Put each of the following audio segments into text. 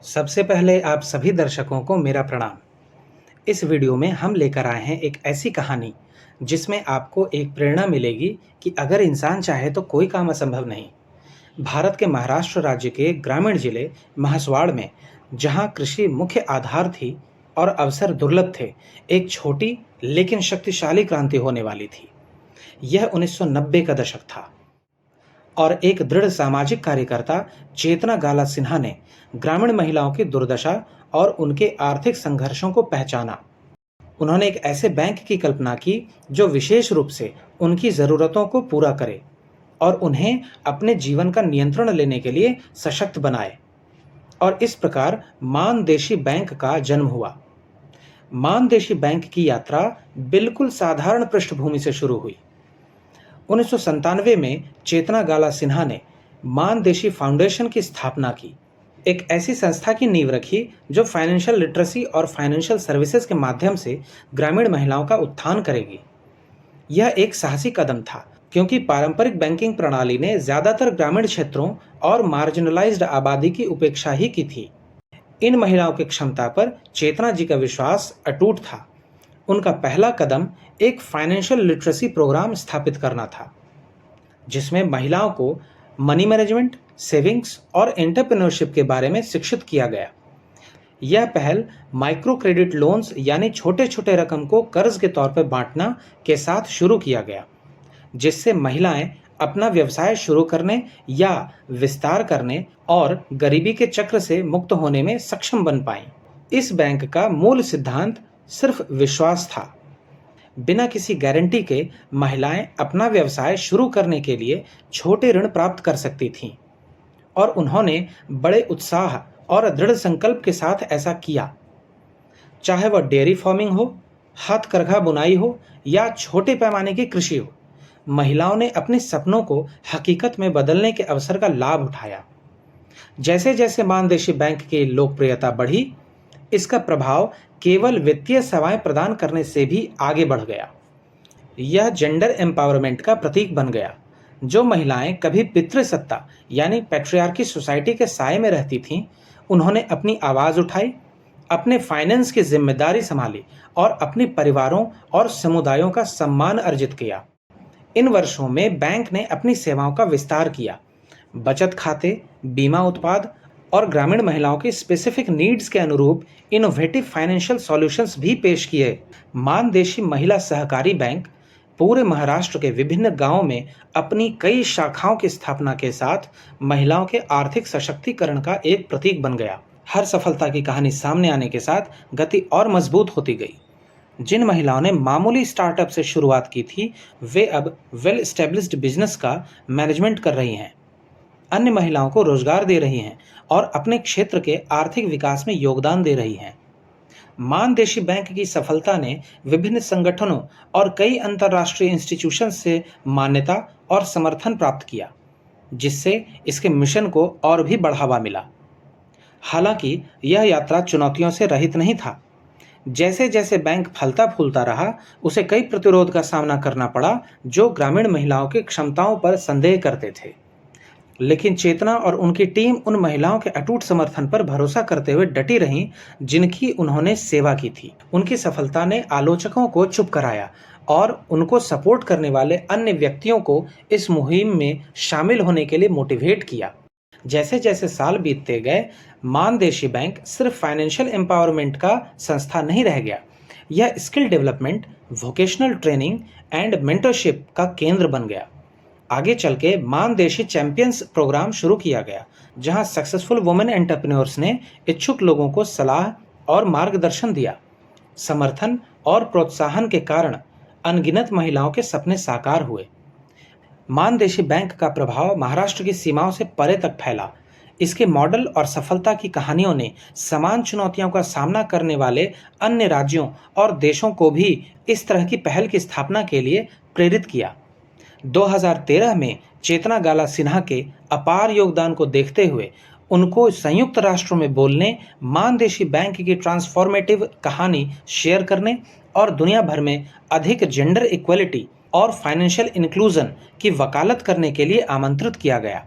सबसे पहले आप सभी दर्शकों को मेरा प्रणाम। इस वीडियो में हम लेकर आए हैं एक ऐसी कहानी जिसमें आपको एक प्रेरणा मिलेगी कि अगर इंसान चाहे तो कोई काम असंभव नहीं। भारत के महाराष्ट्र राज्य के ग्रामीण जिले महासवाड़ में, जहां कृषि मुख्य आधार थी और अवसर दुर्लभ थे, एक छोटी लेकिन शक्तिशाली क्रांति होने वाली थी। यह 1990 का दशक था और एक दृढ़ सामाजिक कार्यकर्ता चेतना गाला सिन्हा ने ग्रामीण महिलाओं की दुर्दशा और उनके आर्थिक संघर्षों को पहचाना। उन्होंने एक ऐसे बैंक की कल्पना की जो विशेष रूप से उनकी ज़रूरतों को पूरा करे और उन्हें अपने जीवन का नियंत्रण लेने के लिए सशक्त बनाए। और इस प्रकार मानदेशी बैंक का जन्म हुआ। मानदेशी बैंक की यात्रा बिल्कुल साधारण पृष्ठभूमि से शुरू हुई। 1997 में चेतना गाला सिन्हा ने मानदेशी फाउंडेशन की स्थापना की, एक ऐसी संस्था की नींव रखी जो फाइनेंशियल लिटरेसी और फाइनेंशियल सर्विसेज के माध्यम से ग्रामीण महिलाओं का उत्थान करेगी। यह एक साहसी कदम था क्योंकि पारंपरिक बैंकिंग प्रणाली ने ज़्यादातर ग्रामीण क्षेत्रों और मार्जिनलाइज्ड आबादी की उपेक्षा ही की थी। इन महिलाओं की क्षमता पर चेतना जी का विश्वास अटूट था। उनका पहला कदम एक फाइनेंशियल लिटरेसी प्रोग्राम स्थापित करना था, जिसमें महिलाओं को मनी मैनेजमेंट, सेविंग्स और एंटरप्रेन्योरशिप के बारे में शिक्षित किया गया। यह पहल माइक्रो क्रेडिट लोन्स यानी छोटे छोटे रकम को कर्ज के तौर पर बांटना के साथ शुरू किया गया, जिससे महिलाएं अपना व्यवसाय शुरू करने या विस्तार करने और गरीबी के चक्र से मुक्त होने में सक्षम बन पाईं। इस बैंक का मूल सिद्धांत सिर्फ विश्वास था। बिना किसी गारंटी के महिलाएं अपना व्यवसाय शुरू करने के लिए छोटे ऋण प्राप्त कर सकती थीं और उन्होंने बड़े उत्साह और दृढ़ संकल्प के साथ ऐसा किया। चाहे वह डेयरी फार्मिंग हो, हथकरघा बुनाई हो या छोटे पैमाने की कृषि हो, महिलाओं ने अपने सपनों को हकीकत में बदलने के अवसर का लाभ उठाया। जैसे जैसे मानदेशी बैंक की लोकप्रियता बढ़ी, इसका प्रभाव केवल वित्तीय सेवाएं प्रदान करने से भी आगे बढ़ गया। यह जेंडर एम्पावरमेंट का प्रतीक बन गया। जो महिलाएं कभी पितृसत्ता यानी पैट्रियार्की सोसाइटी के साए में रहती थीं, उन्होंने अपनी आवाज़ उठाई, अपने फाइनेंस की जिम्मेदारी संभाली और अपने परिवारों और समुदायों का सम्मान अर्जित किया। इन वर्षों में बैंक ने अपनी सेवाओं का विस्तार किया, बचत खाते, बीमा उत्पाद और ग्रामीण महिलाओं की स्पेसिफिक नीड्स के अनुरूप इनोवेटिव फाइनेंशियल सॉल्यूशंस भी पेश किए। मानदेशी महिला सहकारी बैंक पूरे महाराष्ट्र के विभिन्न गांवों में अपनी कई शाखाओं की स्थापना के साथ महिलाओं के आर्थिक सशक्तिकरण का एक प्रतीक बन गया। हर सफलता की कहानी सामने आने के साथ गति और मजबूत होती गई। जिन महिलाओं ने मामूली स्टार्टअप से शुरुआत की थी, वे अब वेल एस्टेब्लिश्ड बिजनेस का मैनेजमेंट कर रही हैं, अन्य महिलाओं को रोजगार दे रही हैं और अपने क्षेत्र के आर्थिक विकास में योगदान दे रही हैं। मानदेशी बैंक की सफलता ने विभिन्न संगठनों और कई अंतर्राष्ट्रीय इंस्टीट्यूशन से मान्यता और समर्थन प्राप्त किया, जिससे इसके मिशन को और भी बढ़ावा मिला। हालांकि यह यात्रा चुनौतियों से रहित नहीं था। जैसे जैसे बैंक फलता फूलता रहा, उसे कई प्रतिरोध का सामना करना पड़ा जो ग्रामीण महिलाओं की क्षमताओं पर संदेह करते थे। लेकिन चेतना और उनकी टीम उन महिलाओं के अटूट समर्थन पर भरोसा करते हुए डटी रहीं जिनकी उन्होंने सेवा की थी। उनकी सफलता ने आलोचकों को चुप कराया और उनको सपोर्ट करने वाले अन्य व्यक्तियों को इस मुहिम में शामिल होने के लिए मोटिवेट किया। जैसे जैसे साल बीतते गए, मानदेशी बैंक सिर्फ फाइनेंशियल एम्पावरमेंट का संस्था नहीं रह गया। यह skill development, vocational training and mentorship का केंद्र बन गया। आगे चल के मानदेशी चैंपियंस प्रोग्राम शुरू किया गया, जहां सक्सेसफुल वुमेन एंटरप्रेन्योर्स ने इच्छुक लोगों को सलाह और मार्गदर्शन दिया। समर्थन और प्रोत्साहन के कारण अनगिनत महिलाओं के सपने साकार हुए। मानदेशी बैंक का प्रभाव महाराष्ट्र की सीमाओं से परे तक फैला। इसके मॉडल और सफलता की कहानियों ने समान चुनौतियों का सामना करने वाले अन्य राज्यों और देशों को भी इस तरह की पहल की स्थापना के लिए प्रेरित किया। 2013 में चेतना गाला सिन्हा के अपार योगदान को देखते हुए उनको संयुक्त राष्ट्रों में बोलने, मानदेशी बैंक की ट्रांसफॉर्मेटिव कहानी शेयर करने और दुनिया भर में अधिक जेंडर इक्वलिटी और फाइनेंशियल इंक्लूजन की वकालत करने के लिए आमंत्रित किया गया।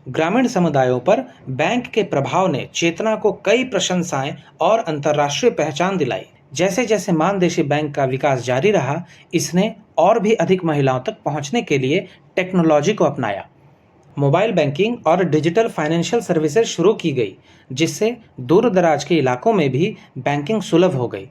ग्रामीण समुदायों पर बैंक के प्रभाव ने चेतना को कई प्रशंसाएं और अंतर्राष्ट्रीय पहचान दिलाई। जैसे जैसे मानदेशी बैंक का विकास जारी रहा, इसने और भी अधिक महिलाओं तक पहुंचने के लिए टेक्नोलॉजी को अपनाया। मोबाइल बैंकिंग और डिजिटल फाइनेंशियल सर्विसेज शुरू की गई, जिससे दूर दराज के इलाकों में भी बैंकिंग सुलभ हो गई।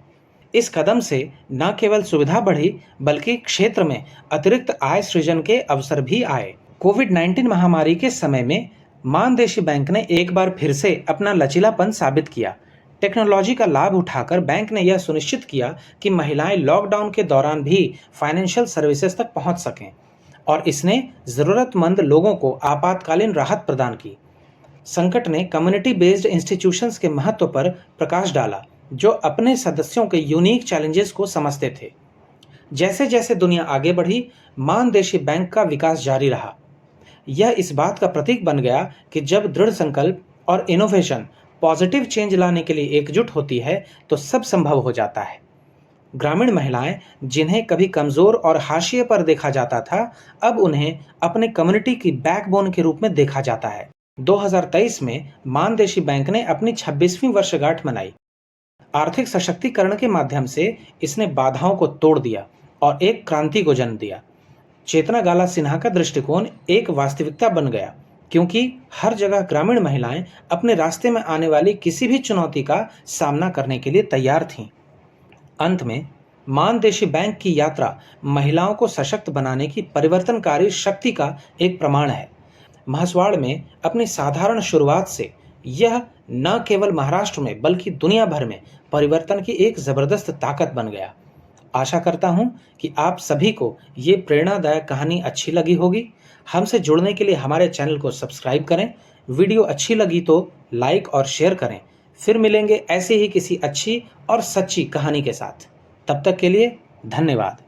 इस कदम से न केवल सुविधा बढ़ी, बल्कि क्षेत्र में अतिरिक्त आय सृजन के अवसर भी आए। कोविड-19 महामारी के समय में मानदेशी बैंक ने एक बार फिर से अपना लचीलापन साबित किया। टेक्नोलॉजी का लाभ उठाकर बैंक ने यह सुनिश्चित किया कि महिलाएं लॉकडाउन के दौरान भी फाइनेंशियल सर्विसेज तक पहुंच सकें, और इसने ज़रूरतमंद लोगों को आपातकालीन राहत प्रदान की। संकट ने कम्युनिटी बेस्ड इंस्टीट्यूशंस के महत्व पर प्रकाश डाला, जो अपने सदस्यों के यूनिक चैलेंजेस को समझते थे। जैसे जैसे दुनिया आगे बढ़ी, मानदेशी बैंक का विकास जारी रहा। यह इस बात का प्रतीक बन गया कि जब दृढ़ संकल्प और इनोवेशन पॉजिटिव चेंज लाने के लिए एकजुट होती है, तो सब संभव हो जाता है। ग्रामीण महिलाएं, जिन्हें कभी कमजोर और हाशिए पर देखा जाता था, अब उन्हें अपने कम्युनिटी की बैकबोन के रूप में देखा जाता है। 2023 में मानदेशी बैंक ने अपनी 26वीं वर्षगांठ मनाई। आर्थिक सशक्तिकरण के माध्यम से इसने बाधाओं को तोड़ दिया और एक क्रांति को जन्म दिया। चेतना गाला सिन्हा का दृष्टिकोण एक वास्तविकता बन गया, क्योंकि हर जगह ग्रामीण महिलाएं अपने रास्ते में आने वाली किसी भी चुनौती का सामना करने के लिए तैयार थीं। अंत में, मानदेशी बैंक की यात्रा महिलाओं को सशक्त बनाने की परिवर्तनकारी शक्ति का एक प्रमाण है। महसवाड़ में अपनी साधारण शुरुआत से यह न केवल महाराष्ट्र में बल्कि दुनिया भर में परिवर्तन की एक जबरदस्त ताकत बन गया। आशा करता हूं कि आप सभी को ये प्रेरणादायक कहानी अच्छी लगी होगी। हमसे जुड़ने के लिए हमारे चैनल को सब्सक्राइब करें। वीडियो अच्छी लगी तो लाइक और शेयर करें। फिर मिलेंगे ऐसे ही किसी अच्छी और सच्ची कहानी के साथ। तब तक के लिए धन्यवाद।